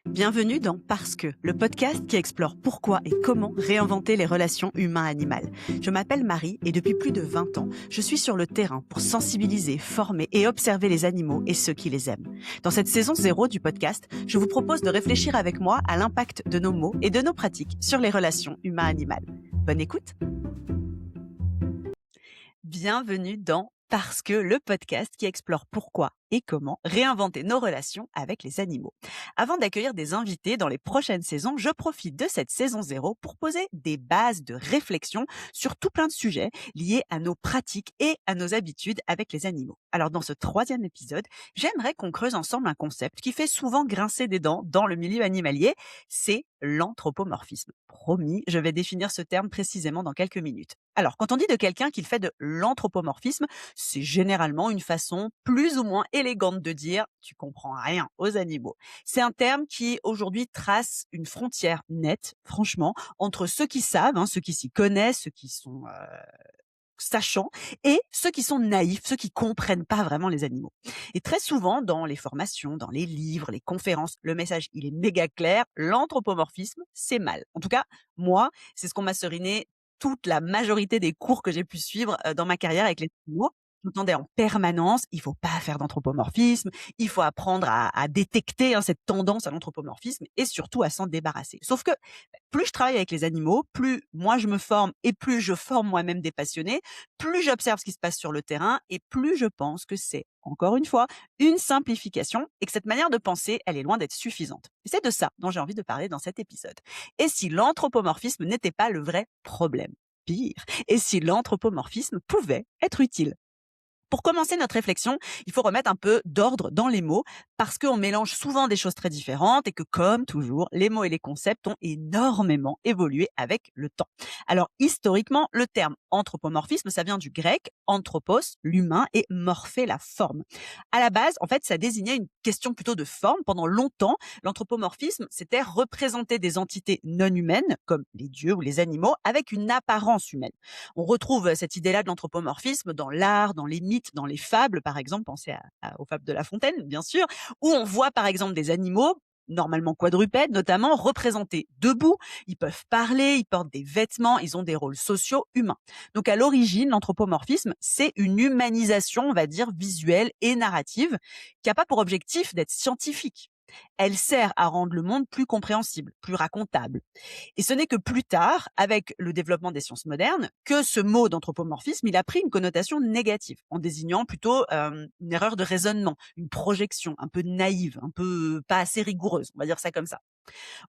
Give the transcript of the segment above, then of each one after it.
Bienvenue dans Parce que, le podcast qui explore pourquoi et comment réinventer les relations humain-animal. Je m'appelle Marie et depuis plus de 20 ans, je suis sur le terrain pour sensibiliser, former et observer les animaux et ceux qui les aiment. Dans cette saison 0 du podcast, je vous propose de réfléchir avec moi à l'impact de nos mots et de nos pratiques sur les relations humain-animal. Bonne écoute! Bienvenue dans Parce que, le podcast qui explore pourquoi et comment réinventer nos relations avec les animaux. Avant d'accueillir des invités dans les prochaines saisons, je profite de cette saison 0 pour poser des bases de réflexion sur tout plein de sujets liés à nos pratiques et à nos habitudes avec les animaux. Alors dans ce troisième épisode, j'aimerais qu'on creuse ensemble un concept qui fait souvent grincer des dents dans le milieu animalier, c'est l'anthropomorphisme. Promis, je vais définir ce terme précisément dans quelques minutes. Alors, quand on dit de quelqu'un qu'il fait de l'anthropomorphisme, c'est généralement une façon plus ou moins élégante de dire tu comprends rien aux animaux. C'est un terme qui aujourd'hui trace une frontière nette, franchement, entre ceux qui savent, ceux qui s'y connaissent, ceux qui sont sachants, et ceux qui sont naïfs, ceux qui comprennent pas vraiment les animaux. Et très souvent, dans les formations, dans les livres, les conférences, le message, il est méga clair, l'anthropomorphisme, c'est mal. En tout cas, moi, c'est ce qu'on m'a seriné toute la majorité des cours que j'ai pu suivre dans ma carrière avec les animaux. J'entendais en permanence, il faut pas faire d'anthropomorphisme, il faut apprendre à détecter cette tendance à l'anthropomorphisme et surtout à s'en débarrasser. Sauf que plus je travaille avec les animaux, plus moi je me forme et plus je forme moi-même des passionnés, plus j'observe ce qui se passe sur le terrain et plus je pense que c'est, encore une fois, une simplification et que cette manière de penser, elle est loin d'être suffisante. Et c'est de ça dont j'ai envie de parler dans cet épisode. Et si l'anthropomorphisme n'était pas le vrai problème? Pire. Et si l'anthropomorphisme pouvait être utile? Pour commencer notre réflexion, il faut remettre un peu d'ordre dans les mots parce qu'on mélange souvent des choses très différentes et que, comme toujours, les mots et les concepts ont énormément évolué avec le temps. Alors, historiquement, le terme anthropomorphisme, ça vient du grec anthropos, l'humain, et morphé, la forme. À la base, en fait, ça désignait une question plutôt de forme. Pendant longtemps, l'anthropomorphisme, c'était représenter des entités non humaines, comme les dieux ou les animaux, avec une apparence humaine. On retrouve cette idée-là de l'anthropomorphisme dans l'art, dans les mythes, dans les fables, par exemple, pensez aux fables de La Fontaine, bien sûr, où on voit par exemple des animaux, normalement quadrupèdes notamment, représentés debout, ils peuvent parler, ils portent des vêtements, ils ont des rôles sociaux humains. Donc à l'origine, l'anthropomorphisme, c'est une humanisation, on va dire, visuelle et narrative, qui n'a pas pour objectif d'être scientifique. Elle sert à rendre le monde plus compréhensible, plus racontable. Et ce n'est que plus tard, avec le développement des sciences modernes, que ce mot d'anthropomorphisme, il a pris une connotation négative, en désignant plutôt une erreur de raisonnement, une projection un peu naïve, un peu pas assez rigoureuse, on va dire ça comme ça.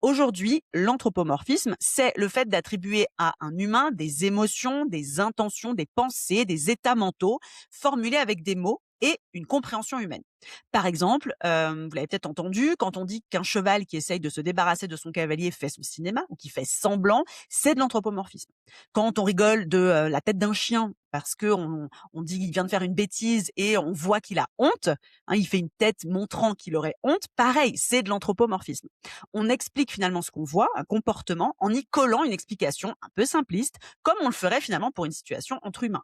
Aujourd'hui, l'anthropomorphisme, c'est le fait d'attribuer à un humain des émotions, des intentions, des pensées, des états mentaux, formulés avec des mots et une compréhension humaine. Par exemple, vous l'avez peut-être entendu, quand on dit qu'un cheval qui essaye de se débarrasser de son cavalier fait son cinéma ou qui fait semblant, c'est de l'anthropomorphisme. Quand on rigole de la tête d'un chien parce qu'on dit qu'il vient de faire une bêtise et on voit qu'il a honte, il fait une tête montrant qu'il aurait honte, pareil, c'est de l'anthropomorphisme. On explique finalement ce qu'on voit, un comportement, en y collant une explication un peu simpliste, comme on le ferait finalement pour une situation entre humains.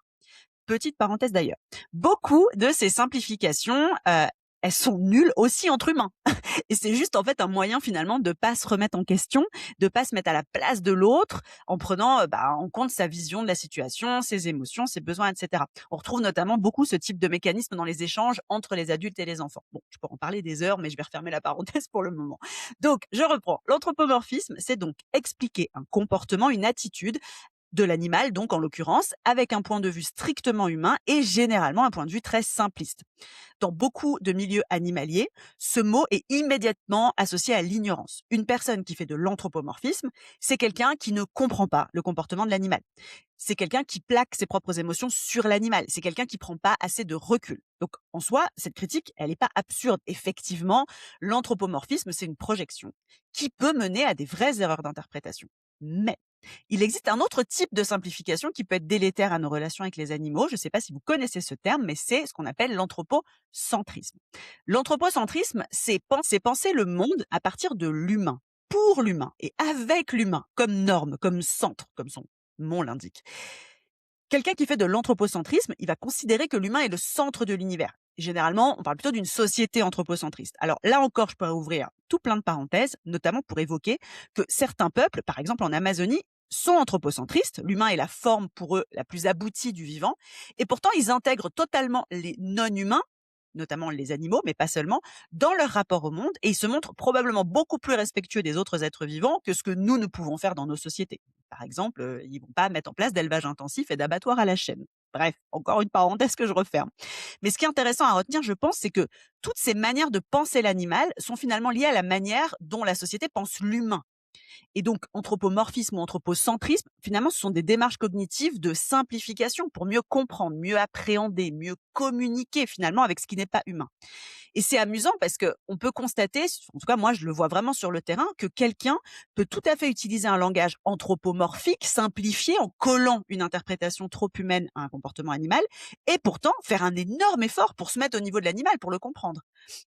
Petite parenthèse d'ailleurs. Beaucoup de ces simplifications, elles sont nulles aussi entre humains. Et c'est juste en fait un moyen finalement de pas se remettre en question, de pas se mettre à la place de l'autre en prenant en compte sa vision de la situation, ses émotions, ses besoins, etc. On retrouve notamment beaucoup ce type de mécanisme dans les échanges entre les adultes et les enfants. Bon, je pourrais en parler des heures, mais je vais refermer la parenthèse pour le moment. Donc, je reprends. L'anthropomorphisme, c'est donc expliquer un comportement, une attitude de l'animal, donc en l'occurrence, avec un point de vue strictement humain et généralement un point de vue très simpliste. Dans beaucoup de milieux animaliers, ce mot est immédiatement associé à l'ignorance. Une personne qui fait de l'anthropomorphisme, c'est quelqu'un qui ne comprend pas le comportement de l'animal. C'est quelqu'un qui plaque ses propres émotions sur l'animal. C'est quelqu'un qui prend pas assez de recul. Donc, en soi, cette critique, elle n'est pas absurde. Effectivement, l'anthropomorphisme, c'est une projection qui peut mener à des vraies erreurs d'interprétation. Mais il existe un autre type de simplification qui peut être délétère à nos relations avec les animaux. Je ne sais pas si vous connaissez ce terme, mais c'est ce qu'on appelle l'anthropocentrisme. L'anthropocentrisme, c'est penser le monde à partir de l'humain, pour l'humain et avec l'humain, comme norme, comme centre, comme son nom l'indique. Quelqu'un qui fait de l'anthropocentrisme, il va considérer que l'humain est le centre de l'univers. Généralement, on parle plutôt d'une société anthropocentriste. Alors là encore, je pourrais ouvrir tout plein de parenthèses, notamment pour évoquer que certains peuples, par exemple en Amazonie, sont anthropocentristes. L'humain est la forme pour eux la plus aboutie du vivant. Et pourtant, ils intègrent totalement les non-humains, notamment les animaux, mais pas seulement, dans leur rapport au monde. Et ils se montrent probablement beaucoup plus respectueux des autres êtres vivants que ce que nous pouvons faire dans nos sociétés. Par exemple, ils vont pas mettre en place d'élevage intensif et d'abattoirs à la chaîne. Bref, encore une parenthèse que je referme. Mais ce qui est intéressant à retenir, je pense, c'est que toutes ces manières de penser l'animal sont finalement liées à la manière dont la société pense l'humain. Et donc, anthropomorphisme ou anthropocentrisme, finalement, ce sont des démarches cognitives de simplification pour mieux comprendre, mieux appréhender, mieux communiquer finalement avec ce qui n'est pas humain. Et c'est amusant parce que on peut constater, en tout cas moi je le vois vraiment sur le terrain, que quelqu'un peut tout à fait utiliser un langage anthropomorphique, simplifié, en collant une interprétation trop humaine à un comportement animal, et pourtant faire un énorme effort pour se mettre au niveau de l'animal, pour le comprendre.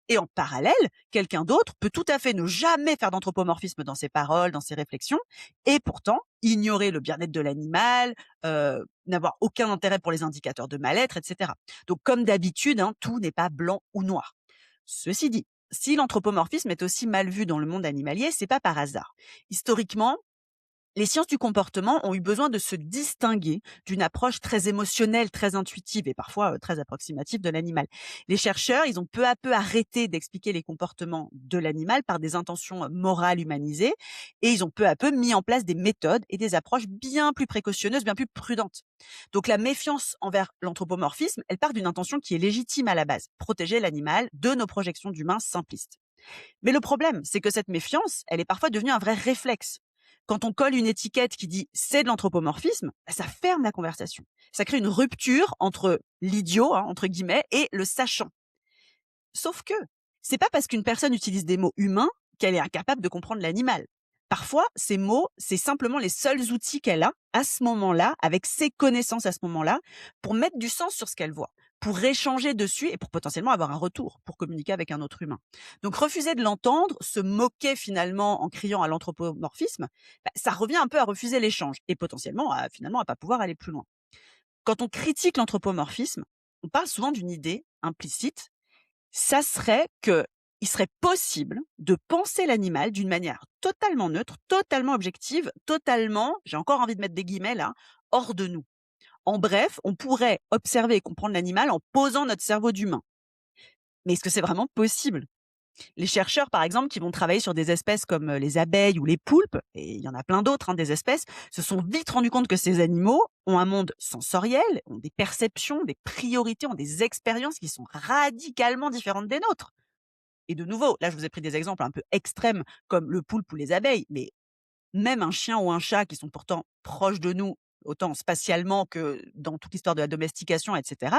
Et en parallèle, quelqu'un d'autre peut tout à fait ne jamais faire d'anthropomorphisme dans ses paroles, dans ses réflexions, et pourtant ignorer le bien-être de l'animal, n'avoir aucun intérêt pour les indicateurs de mal-être, etc. Donc comme d'habitude, hein, tout n'est pas blanc ou noir. Ceci dit, si l'anthropomorphisme est aussi mal vu dans le monde animalier, c'est pas par hasard. Historiquement, les sciences du comportement ont eu besoin de se distinguer d'une approche très émotionnelle, très intuitive et parfois très approximative de l'animal. Les chercheurs, ils ont peu à peu arrêté d'expliquer les comportements de l'animal par des intentions morales humanisées et ils ont peu à peu mis en place des méthodes et des approches bien plus précautionneuses, bien plus prudentes. Donc la méfiance envers l'anthropomorphisme, elle part d'une intention qui est légitime à la base, protéger l'animal de nos projections d'humains simplistes. Mais le problème, c'est que cette méfiance, elle est parfois devenue un vrai réflexe. Quand on colle une étiquette qui dit c'est de l'anthropomorphisme, bah, ça ferme la conversation. Ça crée une rupture entre l'idiot, hein, entre guillemets, et le sachant. Sauf que c'est pas parce qu'une personne utilise des mots humains qu'elle est incapable de comprendre l'animal. Parfois, ces mots, c'est simplement les seuls outils qu'elle a à ce moment-là, avec ses connaissances à ce moment-là, pour mettre du sens sur ce qu'elle voit, pour échanger dessus et pour potentiellement avoir un retour, pour communiquer avec un autre humain. Donc refuser de l'entendre, se moquer finalement en criant à l'anthropomorphisme, bah, ça revient un peu à refuser l'échange et potentiellement à finalement à pas pouvoir aller plus loin. Quand on critique l'anthropomorphisme, on parle souvent d'une idée implicite, ça serait que il serait possible de penser l'animal d'une manière totalement neutre, totalement objective, totalement, j'ai encore envie de mettre des guillemets là, hors de nous. En bref, on pourrait observer et comprendre l'animal en posant notre cerveau d'humain. Mais est-ce que c'est vraiment possible? Les chercheurs, par exemple, qui vont travailler sur des espèces comme les abeilles ou les poulpes, et il y en a plein d'autres, hein, des espèces, se sont vite rendus compte que ces animaux ont un monde sensoriel, ont des perceptions, des priorités, ont des expériences qui sont radicalement différentes des nôtres. Et de nouveau, là, je vous ai pris des exemples un peu extrêmes comme le poulpe ou les abeilles, mais même un chien ou un chat qui sont pourtant proches de nous, autant spatialement que dans toute l'histoire de la domestication, etc.,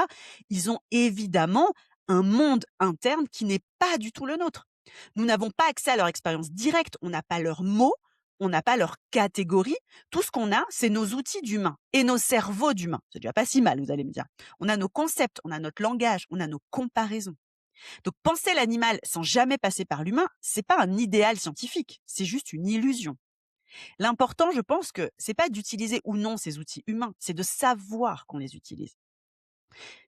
ils ont évidemment un monde interne qui n'est pas du tout le nôtre. Nous n'avons pas accès à leur expérience directe, on n'a pas leurs mots, on n'a pas leurs catégories. Tout ce qu'on a, c'est nos outils d'humains et nos cerveaux d'humains. C'est déjà pas si mal, vous allez me dire. On a nos concepts, on a notre langage, on a nos comparaisons. Donc penser l'animal sans jamais passer par l'humain, c'est pas un idéal scientifique, c'est juste une illusion. L'important, je pense que c'est pas d'utiliser ou non ces outils humains, c'est de savoir qu'on les utilise.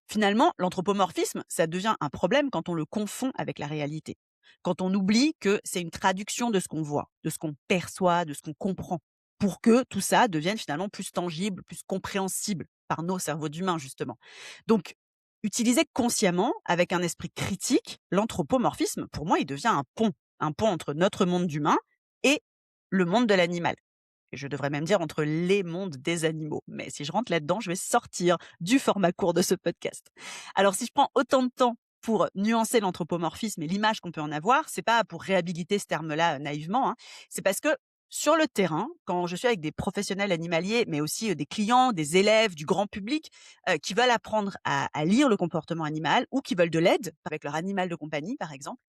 Finalement, l'anthropomorphisme, ça devient un problème quand on le confond avec la réalité. Quand on oublie que c'est une traduction de ce qu'on voit, de ce qu'on perçoit, de ce qu'on comprend, pour que tout ça devienne finalement plus tangible, plus compréhensible par nos cerveaux d'humains, justement. Donc, utiliser consciemment, avec un esprit critique, l'anthropomorphisme, pour moi, il devient un pont entre notre monde d'humain et le monde de l'animal. Et je devrais même dire entre les mondes des animaux. Mais si je rentre là-dedans, je vais sortir du format court de ce podcast. Alors, si je prends autant de temps pour nuancer l'anthropomorphisme et l'image qu'on peut en avoir, c'est pas pour réhabiliter ce terme-là naïvement, hein. C'est parce que sur le terrain, quand je suis avec des professionnels animaliers, mais aussi des clients, des élèves, du grand public, qui veulent apprendre à lire le comportement animal ou qui veulent de l'aide avec leur animal de compagnie, par exemple,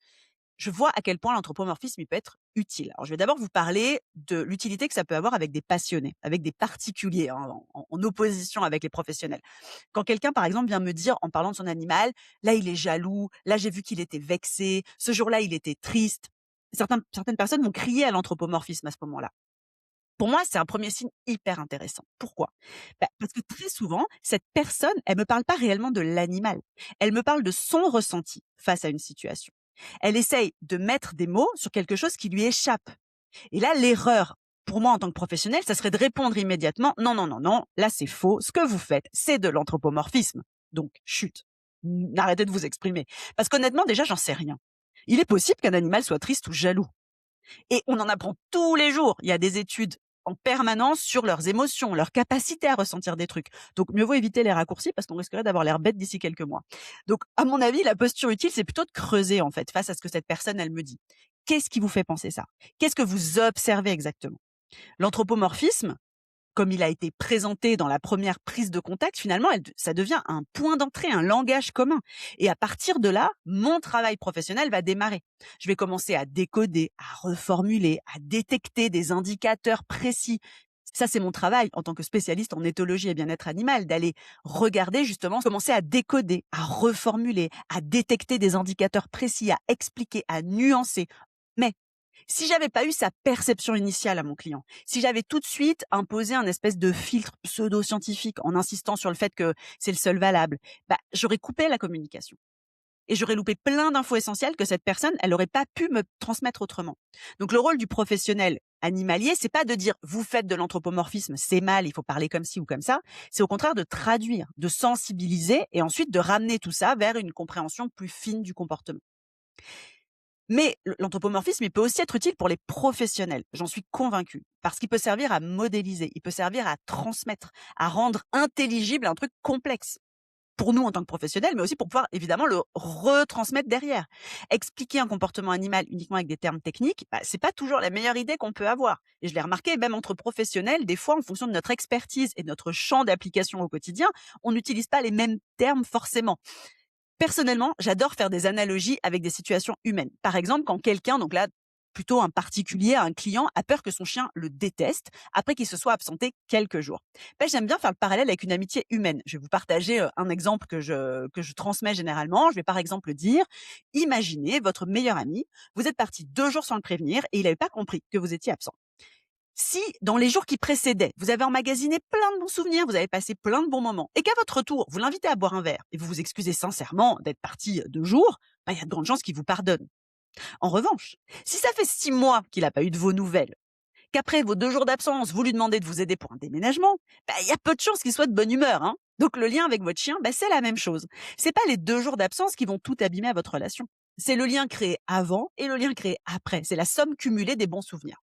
je vois à quel point l'anthropomorphisme, il peut être utile. Alors, je vais d'abord vous parler de l'utilité que ça peut avoir avec des passionnés, avec des particuliers, hein, en opposition avec les professionnels. Quand quelqu'un, par exemple, vient me dire, en parlant de son animal, là, il est jaloux, là, j'ai vu qu'il était vexé, ce jour-là, il était triste. Certaines personnes vont crier à l'anthropomorphisme à ce moment-là. Pour moi, c'est un premier signe hyper intéressant. Pourquoi? Parce que très souvent, cette personne, elle me parle pas réellement de l'animal. Elle me parle de son ressenti face à une situation. Elle essaye de mettre des mots sur quelque chose qui lui échappe. Et là, l'erreur, pour moi en tant que professionnel, ça serait de répondre immédiatement: «Non, non, non, non, là c'est faux. Ce que vous faites, c'est de l'anthropomorphisme. Donc chut, arrêtez de vous exprimer». Parce qu'honnêtement, déjà, j'en sais rien. Il est possible qu'un animal soit triste ou jaloux. Et on en apprend tous les jours. Il y a des études en permanence sur leurs émotions, leur capacité à ressentir des trucs. Donc, mieux vaut éviter les raccourcis parce qu'on risquerait d'avoir l'air bête d'ici quelques mois. Donc, à mon avis, la posture utile, c'est plutôt de creuser, en fait, face à ce que cette personne, elle me dit. Qu'est-ce qui vous fait penser ça? Qu'est-ce que vous observez exactement? L'anthropomorphisme, comme il a été présenté dans la première prise de contact, finalement, ça devient un point d'entrée, un langage commun. Et à partir de là, mon travail professionnel va démarrer. Je vais commencer à décoder, à reformuler, à détecter des indicateurs précis. Ça, c'est mon travail en tant que spécialiste en éthologie et bien-être animal, d'aller regarder justement, commencer à décoder, à reformuler, à détecter des indicateurs précis, à expliquer, à nuancer. Mais si j'avais pas eu sa perception initiale à mon client, si j'avais tout de suite imposé un espèce de filtre pseudo-scientifique en insistant sur le fait que c'est le seul valable, j'aurais coupé la communication. Et j'aurais loupé plein d'infos essentielles que cette personne, elle aurait pas pu me transmettre autrement. Donc le rôle du professionnel animalier, c'est pas de dire vous faites de l'anthropomorphisme, c'est mal, il faut parler comme ci ou comme ça. C'est au contraire de traduire, de sensibiliser et ensuite de ramener tout ça vers une compréhension plus fine du comportement. Mais l'anthropomorphisme, il peut aussi être utile pour les professionnels, j'en suis convaincue, parce qu'il peut servir à modéliser, il peut servir à transmettre, à rendre intelligible un truc complexe. Pour nous en tant que professionnels, mais aussi pour pouvoir évidemment le retransmettre derrière. Expliquer un comportement animal uniquement avec des termes techniques, c'est pas toujours la meilleure idée qu'on peut avoir. Et je l'ai remarqué, même entre professionnels, des fois, en fonction de notre expertise et de notre champ d'application au quotidien, on n'utilise pas les mêmes termes forcément. Personnellement, j'adore faire des analogies avec des situations humaines. Par exemple, quand quelqu'un, donc là, plutôt un particulier, un client, a peur que son chien le déteste après qu'il se soit absenté quelques jours. J'aime bien faire le parallèle avec une amitié humaine. Je vais vous partager un exemple que je transmets généralement. Je vais par exemple dire, imaginez votre meilleur ami, vous êtes parti 2 jours sans le prévenir et il n'avait pas compris que vous étiez absent. Si, dans les jours qui précédaient, vous avez emmagasiné plein de bons souvenirs, vous avez passé plein de bons moments, et qu'à votre retour, vous l'invitez à boire un verre, et vous vous excusez sincèrement d'être parti 2 jours, il y a de grandes chances qu'il vous pardonne. En revanche, si ça fait 6 mois qu'il n'a pas eu de vos nouvelles, qu'après vos 2 jours d'absence, vous lui demandez de vous aider pour un déménagement, il y a peu de chances qu'il soit de bonne humeur, hein. Donc le lien avec votre chien, c'est la même chose. C'est pas les 2 jours d'absence qui vont tout abîmer à votre relation. C'est le lien créé avant et le lien créé après. C'est la somme cumulée des bons souvenirs.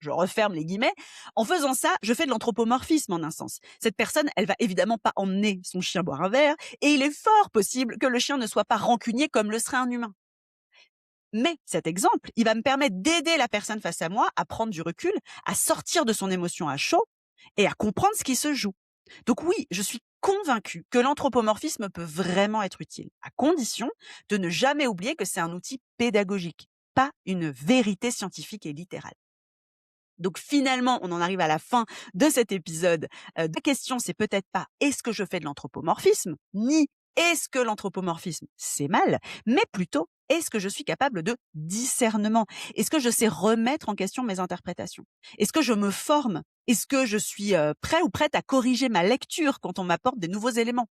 Je referme les guillemets. En faisant ça, je fais de l'anthropomorphisme en un sens. Cette personne, elle va évidemment pas emmener son chien boire un verre, et il est fort possible que le chien ne soit pas rancunier comme le serait un humain. Mais cet exemple, il va me permettre d'aider la personne face à moi à prendre du recul, à sortir de son émotion à chaud et à comprendre ce qui se joue. Donc oui, je suis convaincue que l'anthropomorphisme peut vraiment être utile, à condition de ne jamais oublier que c'est un outil pédagogique, pas une vérité scientifique et littérale. Donc finalement, on en arrive à la fin de cet épisode. La question, c'est peut-être pas est-ce que je fais de l'anthropomorphisme, ni est-ce que l'anthropomorphisme c'est mal, mais plutôt est-ce que je suis capable de discernement? Est-ce que je sais remettre en question mes interprétations? Est-ce que je me forme? Est-ce que je suis prêt ou prête à corriger ma lecture quand on m'apporte des nouveaux éléments?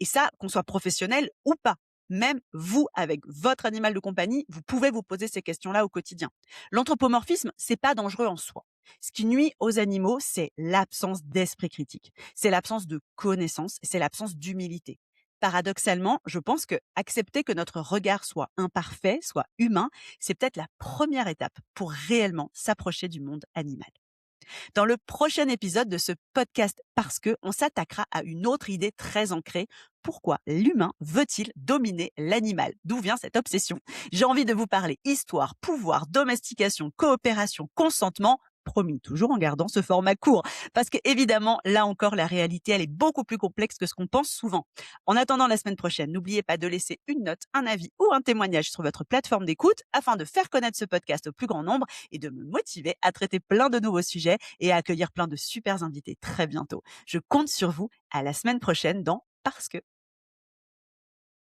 Et ça, qu'on soit professionnel ou pas. Même vous, avec votre animal de compagnie, vous pouvez vous poser ces questions-là au quotidien. L'anthropomorphisme, c'est pas dangereux en soi. Ce qui nuit aux animaux, c'est l'absence d'esprit critique. C'est l'absence de connaissance, c'est l'absence d'humilité. Paradoxalement, je pense que accepter que notre regard soit imparfait, soit humain, c'est peut-être la première étape pour réellement s'approcher du monde animal. Dans le prochain épisode de ce podcast Parce que, on s'attaquera à une autre idée très ancrée. Pourquoi l'humain veut-il dominer l'animal? D'où vient cette obsession? J'ai envie de vous parler histoire, pouvoir, domestication, coopération, consentement. Promis, toujours en gardant ce format court. Parce que évidemment, là encore, la réalité, elle est beaucoup plus complexe que ce qu'on pense souvent. En attendant la semaine prochaine, n'oubliez pas de laisser une note, un avis ou un témoignage sur votre plateforme d'écoute afin de faire connaître ce podcast au plus grand nombre et de me motiver à traiter plein de nouveaux sujets et à accueillir plein de super invités très bientôt. Je compte sur vous. À la semaine prochaine dans Parce que.